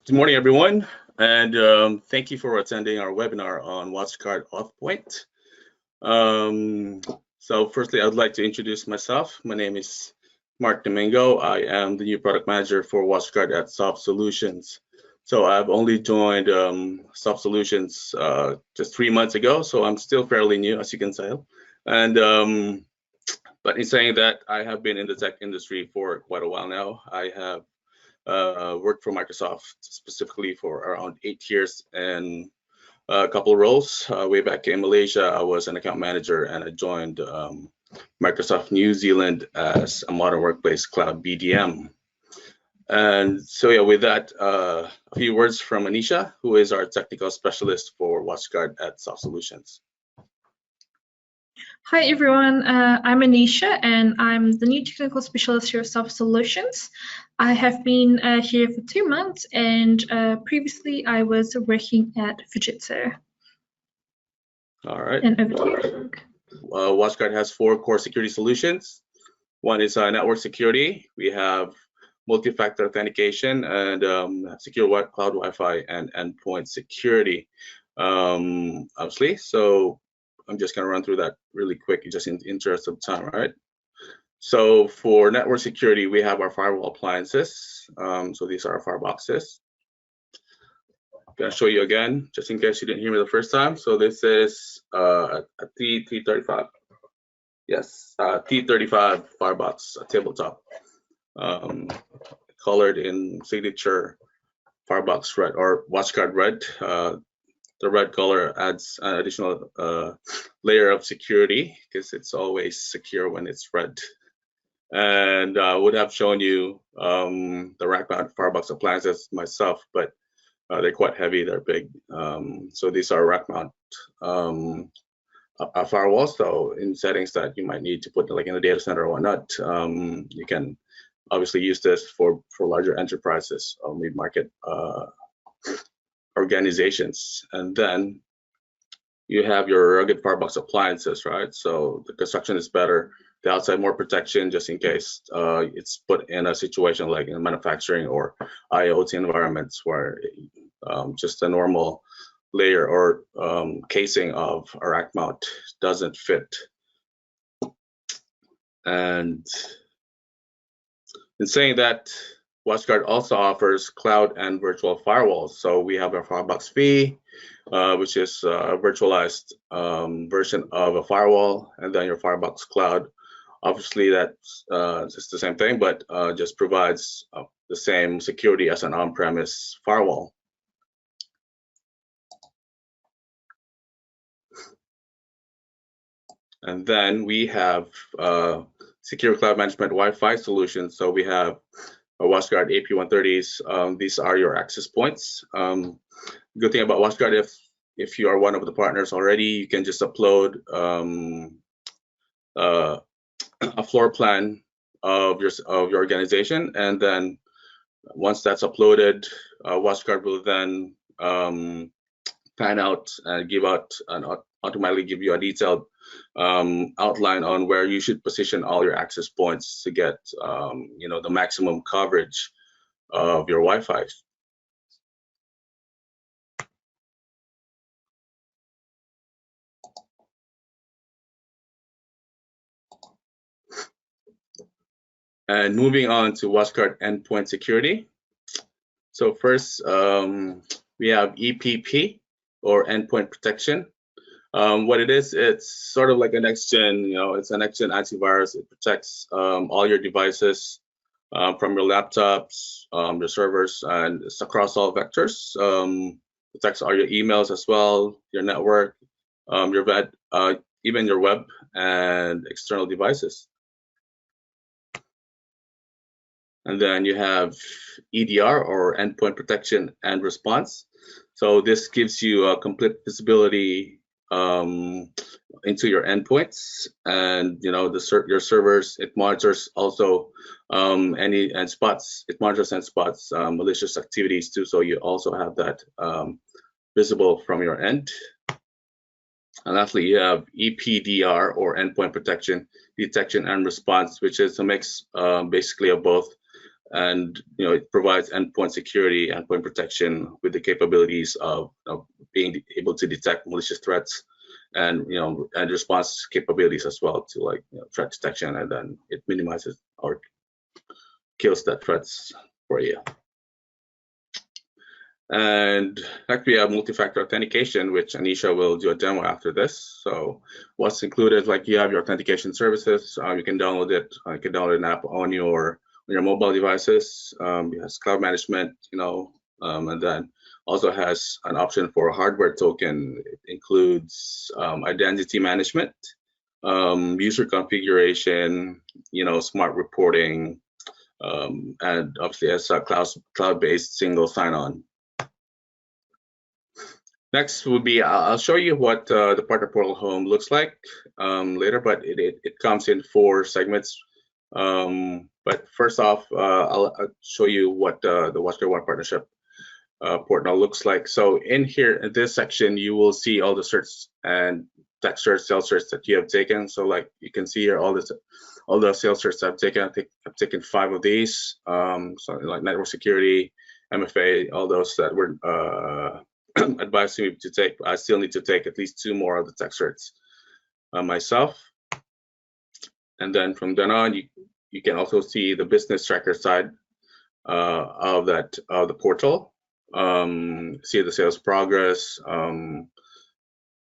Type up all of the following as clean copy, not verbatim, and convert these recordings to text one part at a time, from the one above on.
Good morning, everyone, and thank you for attending our webinar on WatchGuard AuthPoint. So firstly, I'd like to introduce myself. My name is Mark Domingo. I am the new product manager for WatchGuard at Soft Solutions. So I've only joined Soft Solutions just 3 months ago, so I'm still fairly new, as you can tell. And but in saying that, I have been in the tech industry for quite a while now. I have worked for Microsoft specifically for around 8 years and a couple of roles. Way back in Malaysia, I was an account manager, and I joined Microsoft New Zealand as a modern workplace cloud BDM. And so yeah, with that, a few words from Anisha, who is our technical specialist for WatchGuard at Soft Solutions. Hi everyone, I'm Anisha and I'm the new technical specialist here at Soft Solutions. I have been here for 2 months, and previously I was working at Fujitsu. All right. And over to you. WatchGuard has 4 core security solutions. One is network security. We have multifactor authentication and secure cloud Wi-Fi and endpoint security, obviously. So I'm just going to run through that really quick, just in the interest of time, right? So for network security, we have our firewall appliances. So these are our fireboxes. I'm going to show you again, just in case you didn't hear me the first time. So this is a T35. Yes, T35 firebox, a tabletop, colored in signature firebox red or WatchGuard red. The red color adds an additional layer of security because it's always secure when it's red. And I would have shown you the rack mount firebox appliances myself, but they're quite heavy, they're big. So these are rack mount firewalls. So in settings that you might need to put like in a data center or whatnot, you can obviously use this for larger enterprises or mid-market organizations. And then you have your rugged firebox appliances, right? So the construction is better, the outside more protection, just in case it's put in a situation like in manufacturing or IoT environments where just a normal layer or casing of a rack mount doesn't fit. And in saying that, WatchGuard also offers cloud and virtual firewalls. So we have our Firebox V, which is a virtualized version of a firewall, and then your Firebox Cloud. Obviously, that's just the same thing, but just provides the same security as an on-premise firewall. And then we have secure cloud management Wi-Fi solutions. So we have WatchGuard AP130s. These are your access points. Good thing about WatchGuard, if you are one of the partners already, you can just upload a floor plan of your organization, and then once that's uploaded, WatchGuard will then pan out and automatically give you a detailed outline on where you should position all your access points to get the maximum coverage of your Wi-Fi. And moving on to WatchGuard endpoint security. So first, we have EPP, or endpoint protection. What it is, it's sort of like a next-gen, it's a next-gen antivirus. It protects all your devices from your laptops, your servers, and it's across all vectors. Protects all your emails as well, your network, your web, even your web and external devices. And then you have EDR, or endpoint protection and response. So this gives you a complete visibility into your endpoints and your servers. It monitors also it monitors and spots malicious activities too, so you also have that visible from your end. And lastly, you have EPDR, or endpoint protection, detection and response, which is a mix basically of both and it provides endpoint security, endpoint protection with the capabilities of being able to detect malicious threats, and and response capabilities as well to like threat detection, and then it minimizes or kills that threats for you. And next we have multi-factor authentication, which Anisha will do a demo after this. So what's included, like you have your authentication services, you can download it. You can download an app on your mobile devices. It has cloud management, and then also has an option for a hardware token. It includes identity management, user configuration, smart reporting, and obviously as a cloud-based single sign-on. Next would be, I'll show you what the partner portal home looks like later, but it comes in 4 segments. But first off, I'll show you what the WatchGuard One partnership portal looks like. So in here, in this section, you will see all the certs and tech certs, sales certs that you have taken. So like you can see here, all the sales certs I've taken. I think I've taken 5 of these. So like network security, MFA, all those that were advising me to take. I still need to take at least 2 more of the tech certs myself. And then from then on, you can also see the business tracker side of the portal. See the sales progress,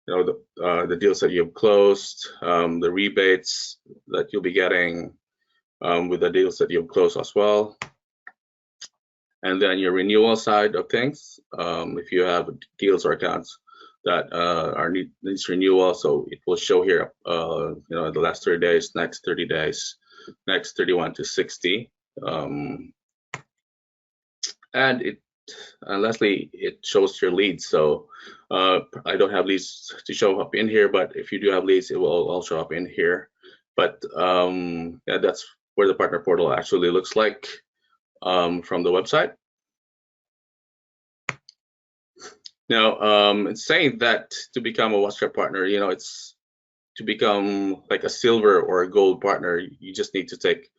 the deals that you've closed, the rebates that you'll be getting with the deals that you've closed as well. And then your renewal side of things, if you have deals or accounts that needs renewal, so it will show here, the last 30 days, next 30 days, next 31 to 60, and lastly, it shows your leads. So I don't have leads to show up in here, but if you do have leads, it will all show up in here. But yeah, that's where the partner portal actually looks like from the website. Now, it's saying that to become a WatchGuard partner, it's to become like a silver or a gold partner, you just need to take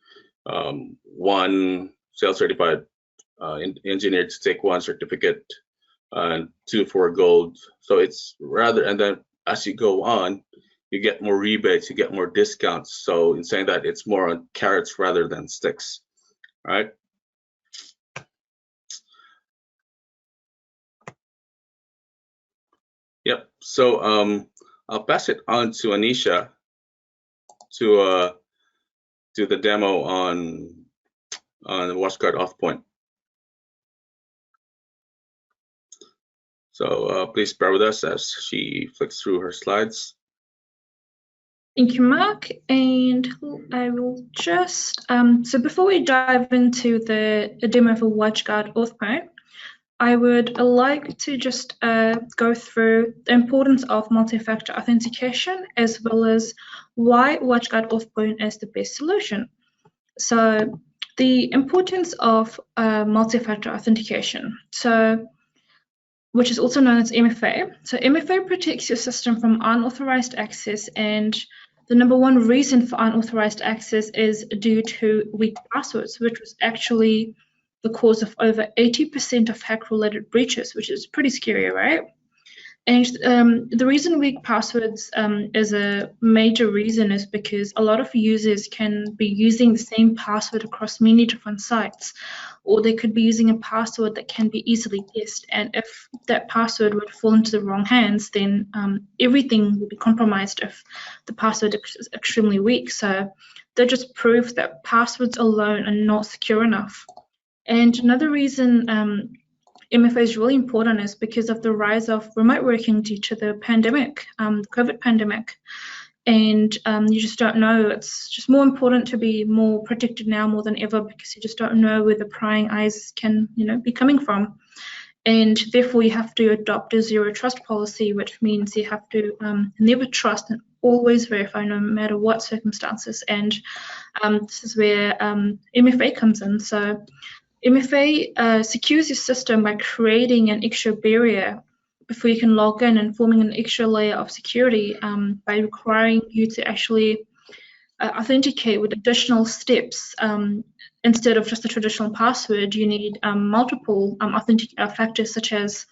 1 sales certified engineer to take 1 certificate and 2 for gold. So it's rather, and then as you go on, you get more rebates, you get more discounts. So in saying that, it's more on carrots rather than sticks, right? Yep. So I'll pass it on to Anisha to do the demo on WatchGuard AuthPoint. So please bear with us as she flicks through her slides. Thank you, Mark. And I will just, so before we dive into the demo for WatchGuard AuthPoint, I would like to just go through the importance of multi-factor authentication, as well as why WatchGuard AuthPoint is the best solution. So the importance of multi-factor authentication, which is also known as MFA. So MFA protects your system from unauthorized access, and the #1 reason for unauthorized access is due to weak passwords, which was actually the cause of over 80% of hack-related breaches, which is pretty scary, right? And the reason weak passwords is a major reason is because a lot of users can be using the same password across many different sites, or they could be using a password that can be easily guessed. And if that password would fall into the wrong hands, then everything will be compromised if the password is extremely weak. So that just proves that passwords alone are not secure enough. And another reason MFA is really important is because of the rise of remote working due to the pandemic, COVID pandemic. And you just don't know, it's just more important to be more protected now more than ever, because you just don't know where the prying eyes can be coming from. And therefore you have to adopt a zero trust policy, which means you have to never trust and always verify no matter what circumstances. And this is where MFA comes in. So MFA secures your system by creating an extra barrier before you can log in, and forming an extra layer of security by requiring you to actually authenticate with additional steps instead of just a traditional password, you need multiple authentic factors, such as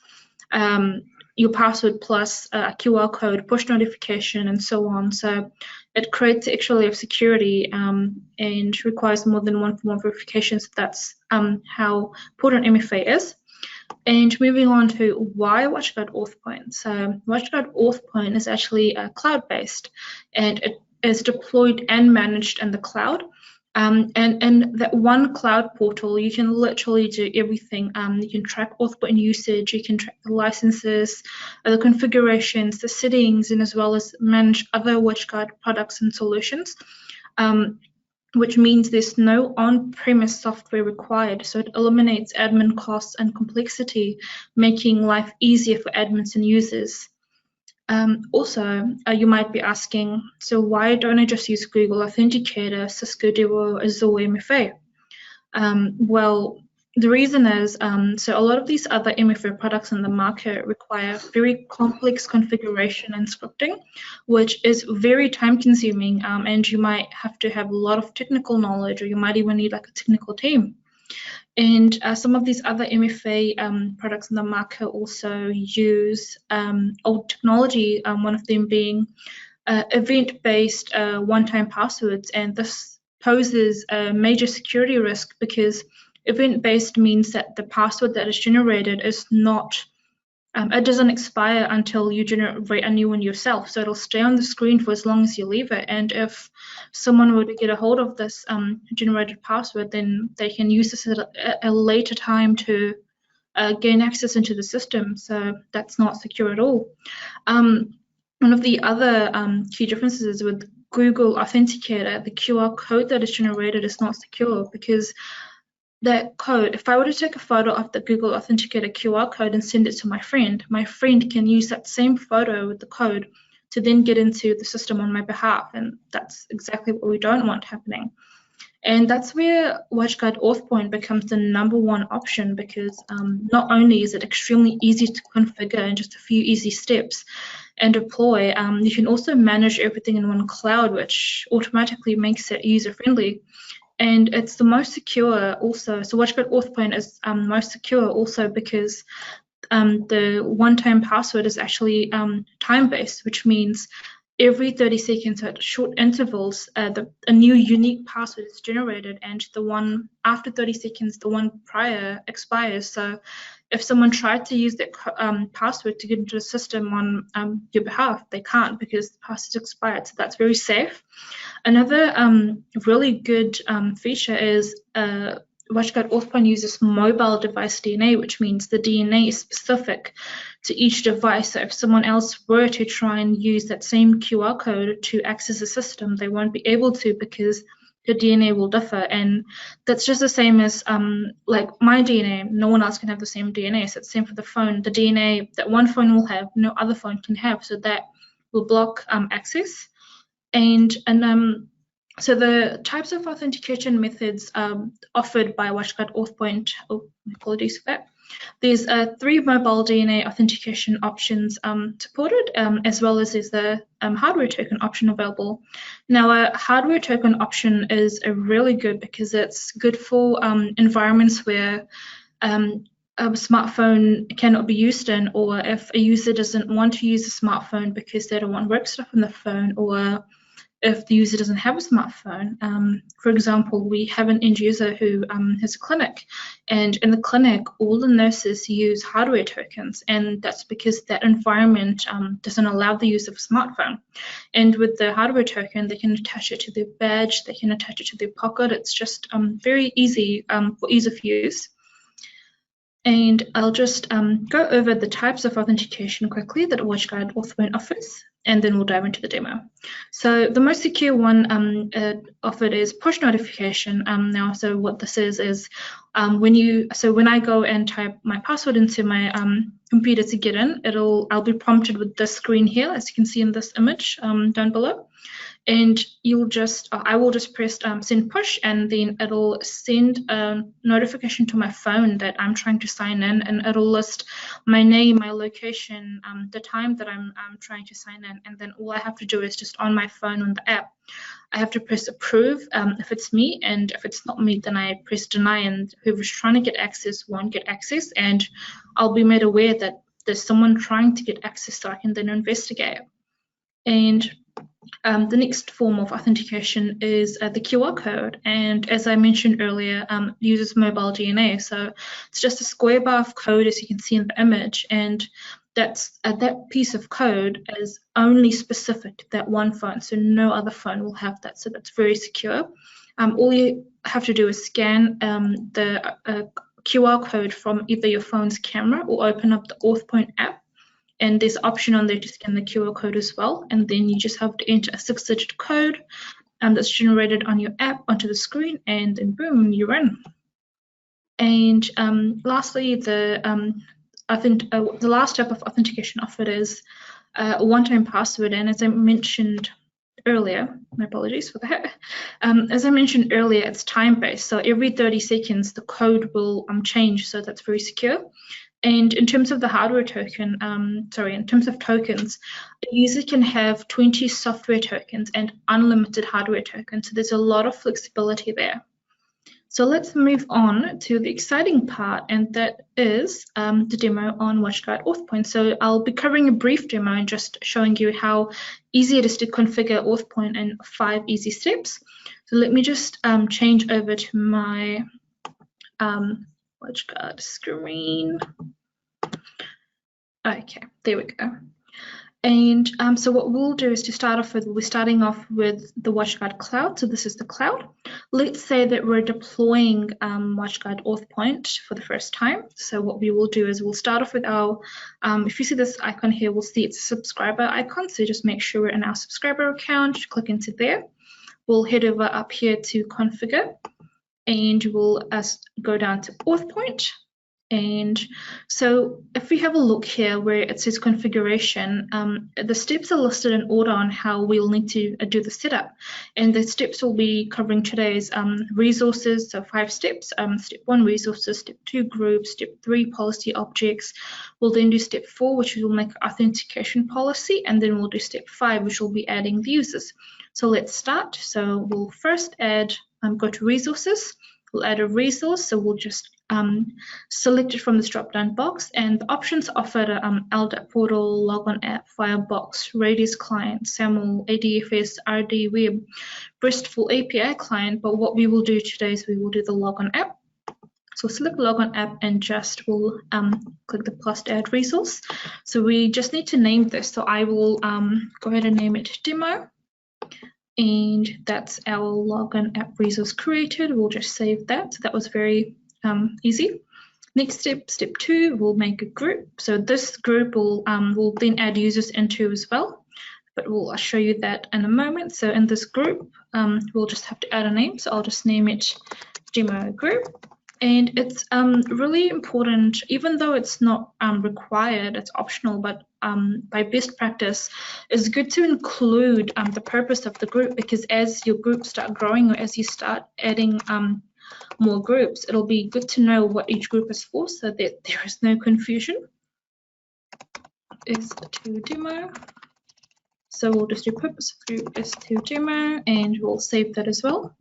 your password plus a QR code, push notification, and so on. So it creates the extra layer of security and requires more than one form of verification. So that's how important MFA is. And moving on to why WatchGuard AuthPoint. So WatchGuard AuthPoint is actually cloud-based, and it is deployed and managed in the cloud. And in that one cloud portal, you can literally do everything. You can track AuthPoint usage, you can track the licenses, the configurations, the settings, and as well as manage other WatchGuard products and solutions. Which means there's no on-premise software required, so it eliminates admin costs and complexity, making life easier for admins and users. Also, you might be asking, so why don't I just use Google Authenticator, Cisco Duo, Azure MFA? Well, the reason is, so a lot of these other MFA products in the market require very complex configuration and scripting, which is very time consuming, and you might have to have a lot of technical knowledge, or you might even need like a technical team. And some of these other MFA products in the market also use old technology, one of them being event-based one-time passwords, and this poses a major security risk because event-based means that the password that is generated is not, it doesn't expire until you generate a new one yourself. So it'll stay on the screen for as long as you leave it. And if someone were to get a hold of this generated password, then they can use this at a later time to gain access into the system. So that's not secure at all. One of the other key differences is with Google Authenticator, the QR code that is generated is not secure because that code, if I were to take a photo of the Google Authenticator QR code and send it to my friend can use that same photo with the code to then get into the system on my behalf, and that's exactly what we don't want happening. And that's where WatchGuard AuthPoint becomes the #1 option because not only is it extremely easy to configure in just a few easy steps and deploy, you can also manage everything in one cloud, which automatically makes it user-friendly. And it's the most secure also. So WatchGuard AuthPoint is most secure also because the one-time password is actually time-based, which means every 30 seconds at short intervals, a new unique password is generated, and the one after 30 seconds, the one prior expires. So if someone tried to use that password to get into the system on your behalf, they can't because the password's expired. So that's very safe. Another really good feature is WatchGuard AuthPoint uses mobile device DNA, which means the DNA is specific to each device. So if someone else were to try and use that same QR code to access the system, they won't be able to because the DNA will differ. And that's just the same as like my DNA. No one else can have the same DNA. So it's the same for the phone. The DNA that one phone will have, no other phone can have. So that will block access. And so the types of authentication methods offered by WatchGuard AuthPoint, apologies for that. There's 3 mobile DNA authentication options supported, as well as there's the hardware token option available. Now, a hardware token option is really good because it's good for environments where a smartphone cannot be used in, or if a user doesn't want to use a smartphone because they don't want work stuff on the phone, or if the user doesn't have a smartphone. For example, we have an end user who has a clinic, and in the clinic, all the nurses use hardware tokens, and that's because that environment doesn't allow the use of a smartphone. And with the hardware token, they can attach it to their badge, they can attach it to their pocket. It's just very easy for ease of use. And I'll just go over the types of authentication quickly that WatchGuard AuthPoint offers, and then we'll dive into the demo. So the most secure one offered is push notification. Now, so what this is when I go and type my password into my computer to get in, I'll be prompted with this screen here, as you can see in this image down below. and you'll just I will just press send push, and then it'll send a notification to my phone that I'm trying to sign in, and it'll list my name, my location, the time that I'm trying to sign in, and then all I have to do is just on my phone on the app, I have to press approve if it's me, and if it's not me, then I press deny, and whoever's trying to get access won't get access, and I'll be made aware that there's someone trying to get access so I can then investigate. And the next form of authentication is the QR code, and as I mentioned earlier, uses mobile DNA. So it's just a square bar of code, as you can see in the image, and that's that piece of code is only specific to that one phone, so no other phone will have that. So that's very secure. All you have to do is scan the QR code from either your phone's camera or open up the AuthPoint app, and there's an option on there to scan the QR code as well, and then you just have to enter a 6-digit code that's generated on your app onto the screen, and then boom, you're in. And lastly, the last step of authentication offered is a one-time password, and as I mentioned earlier, my apologies for that. As I mentioned earlier, it's time-based, so every 30 seconds the code will change, so that's very secure. And in terms of the hardware token, in terms of tokens, a user can have 20 software tokens and unlimited hardware tokens, so there's a lot of flexibility there. So let's move on to the exciting part, and that is the demo on WatchGuard AuthPoint. So I'll be covering a brief demo and just showing you how easy it is to configure AuthPoint in 5 easy steps. So let me just change over to my WatchGuard screen. Okay, there we go. And so what we'll do is to start off with, we're starting off with the WatchGuard Cloud. So this is the cloud. Let's say that we're deploying WatchGuard AuthPoint for the first time. So what we will do is we'll start off with our, if you see this icon here, we'll see it's a subscriber icon. So just make sure we're in our subscriber account, click into there. We'll head over up here to configure, and we'll go down to AuthPoint. And so if we have a look here where it says configuration, the steps are listed in order on how we'll need to do the setup. And the steps will be covering today's resources, so 5 steps. Step 1, resources. Step 2, groups. Step 3, policy objects. We'll then do step 4, which will make authentication policy. And then we'll do step 5, which will be adding the users. So let's start. So we'll first add, go to resources. We'll add a resource, so we'll just select it from this drop-down box, and the options offered are LDAP portal, logon app, Firebox, Radius client, SAML, ADFS, RD web, RESTful API client. But what we will do today is we will do the logon app. So select logon app and just will click the plus to add resource. So we just need to name this. So I will go ahead and name it demo. And that's our logon app resource created. We'll just save that. So that was very easy. Next step, step 2, we'll make a group. So this group will then add users into as well, but I'll show you that in a moment. So in this group, we'll just have to add a name. So I'll just name it demo group. And it's really important, even though it's not required, it's optional, but by best practice, it's good to include the purpose of the group, because as your groups start growing or as you start adding more groups, it'll be good to know what each group is for so that there is no confusion. S2 demo. So we'll just do purpose of group S2 demo, and we'll save that as well.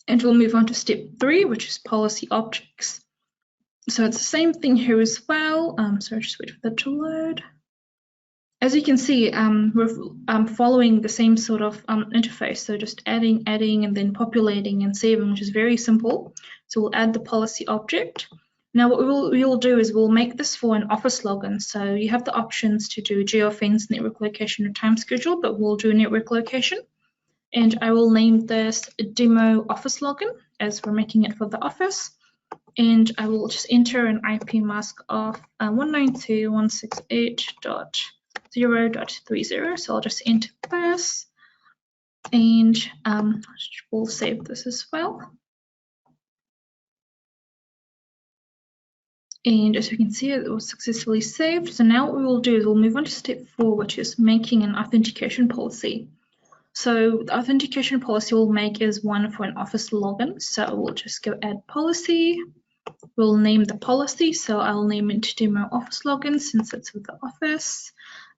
And we'll move on to step 3, which is policy objects. So it's the same thing here as well. So just wait for that to load. As you can see, we're following the same sort of interface. So just adding, and then populating and saving, which is very simple. So we'll add the policy object. Now what we'll do is we'll make this for an office login. So you have the options to do geofence, network location, or time schedule, but we'll do network location. And I will name this demo office login, as we're making it for the office. And I will just enter an IP mask of 192.168.0.30. So I'll just enter this, and we'll save this as well. And as you can see, it was successfully saved. So now what we will do is we'll move on to step 4, which is making an authentication policy. So the authentication policy we'll make is one for an office login. So we'll just go add policy. We'll name the policy. So I'll name it demo office login since it's with the office.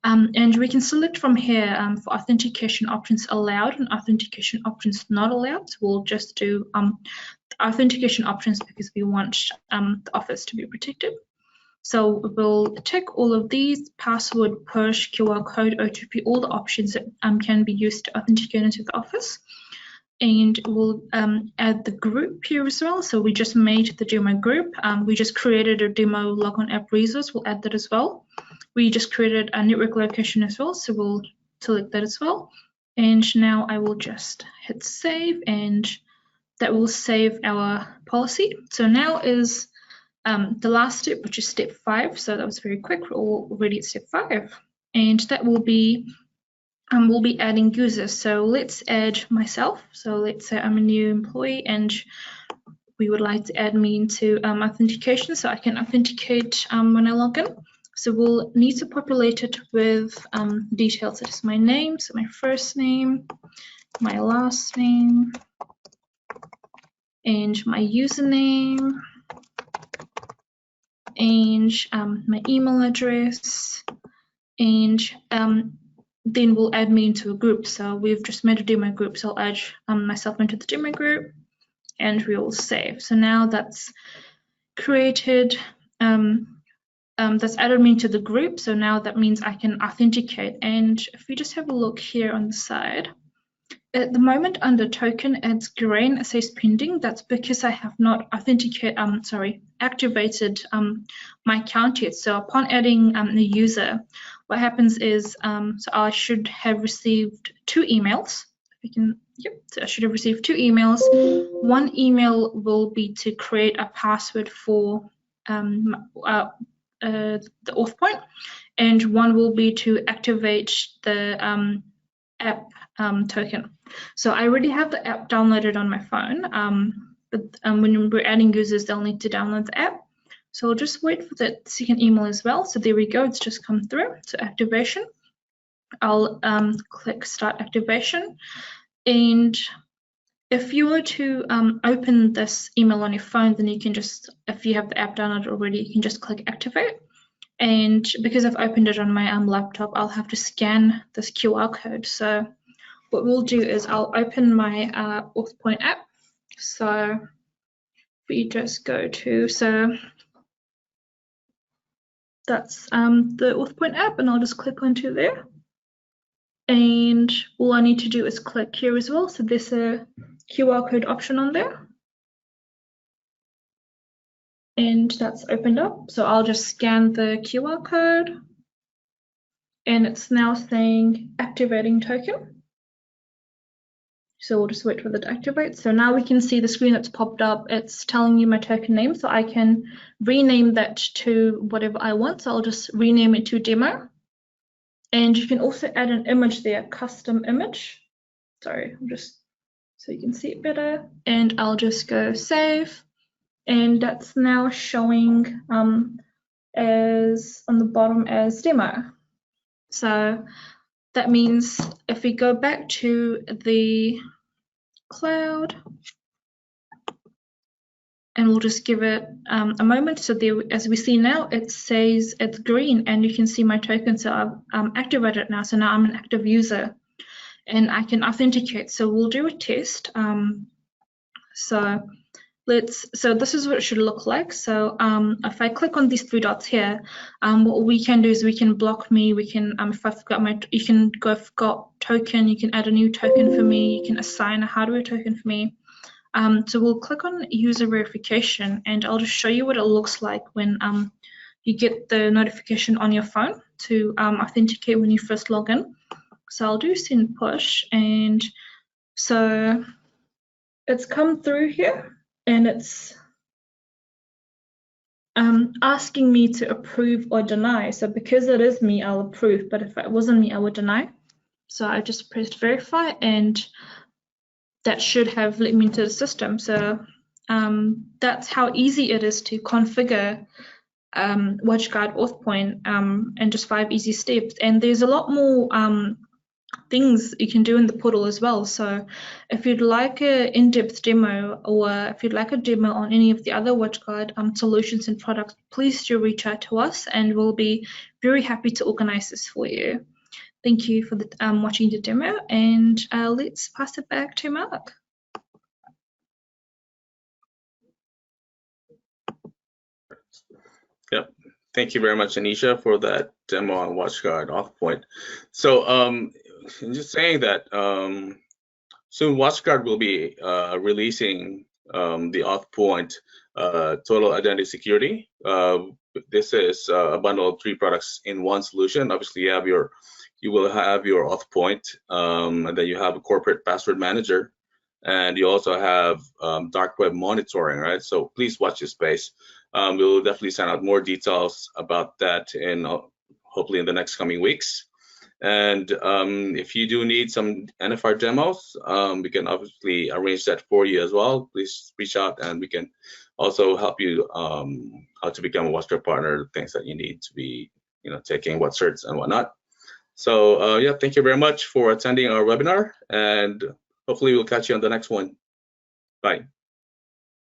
And we can select from here for authentication options allowed and authentication options not allowed. So we'll just do authentication options because we want the office to be protected. So we'll tick all of these: password, push, QR code, OTP, all the options that can be used to authenticate into the office. And we'll add the group here as well. So we just made the demo group. We just created a demo logon app resource. We'll add that as well. We just created a network location as well. So we'll select that as well. And now I will just hit save, and that will save our policy. So now is the last step, which is step 5. So that was very quick. We're already at step 5. And that will be we'll be adding users. So let's add myself. So let's say I'm a new employee and we would like to add me into authentication so I can authenticate when I log in. So we'll need to populate it with details such as my name, so my first name, my last name, and my username, and my email address, and then we'll add me into a group. So we've just made a demo group, so I'll add myself into the demo group, and we will save. So now that's created, that's added me to the group. So now that means I can authenticate. And if we just have a look here on the side, at the moment under token, it's grey and it says pending. That's because I have not activated my account yet. So upon adding the user, what happens is, so I should have received 2 emails. So I should have received 2 emails. One email will be to create a password for the AuthPoint, and one will be to activate the app token. So I already have the app downloaded on my phone, but when we're adding users, they'll need to download the app. So I'll just wait for that second email as well. So there we go, it's just come through. So activation, I'll click start activation. And if you were to open this email on your phone, then you can just, if you have the app downloaded already, you can just click activate. And because I've opened it on my laptop, I'll have to scan this QR code. So what we'll do is I'll open my AuthPoint app. So we just go to, so that's the AuthPoint app, and I'll just click onto there. And all I need to do is click here as well. So there's a QR code option on there. And that's opened up. So I'll just scan the QR code. And it's now saying activating token. So we'll just wait for it to activate. So now we can see the screen that's popped up. It's telling you my token name. So I can rename that to whatever I want. So I'll just rename it to demo. And you can also add an image there, custom image. Sorry, I'm just so you can see it better. And I'll just go save. And that's now showing as on the bottom as demo. So that means if we go back to the cloud, and we'll just give it a moment. So there, as we see now, it says it's green, and you can see my token. So I've activated it now. So now I'm an active user, and I can authenticate. So we'll do a test. So this is what it should look like. So if I click on these 3 dots here, what we can do is we can block me. We can, if I forgot my, you can go forgot token. You can add a new token for me. You can assign a hardware token for me. So we'll click on user verification, and I'll just show you what it looks like when you get the notification on your phone to authenticate when you first log in. So I'll do send push, and so it's come through here, and it's asking me to approve or deny. So because it is me, I'll approve, but if it wasn't me, I would deny. So I just pressed verify, and that should have let me into the system. So that's how easy it is to configure WatchGuard AuthPoint in just 5 easy steps. And there's a lot more things you can do in the portal as well. So if you'd like an in-depth demo, or if you'd like a demo on any of the other WatchGuard solutions and products, please do reach out to us and we'll be very happy to organize this for you. Thank you for watching the demo, and let's pass it back to Mark. Yep. Thank you very much, Anisha, for that demo on WatchGuard AuthPoint. So just saying that soon WatchGuard will be releasing the AuthPoint Total Identity Security. This is a bundle of 3 products in one solution. Obviously, you will have your AuthPoint, and then you have a corporate password manager, and you also have dark web monitoring, right? So please watch this space. We'll definitely send out more details about that in hopefully in the next coming weeks. And if you do need some NFR demos, we can obviously arrange that for you as well. Please reach out and we can also help you how to become a WatchGuard partner, things that you need to be taking what certs and whatnot. So yeah, thank you very much for attending our webinar, and hopefully we'll catch you on the next one. Bye.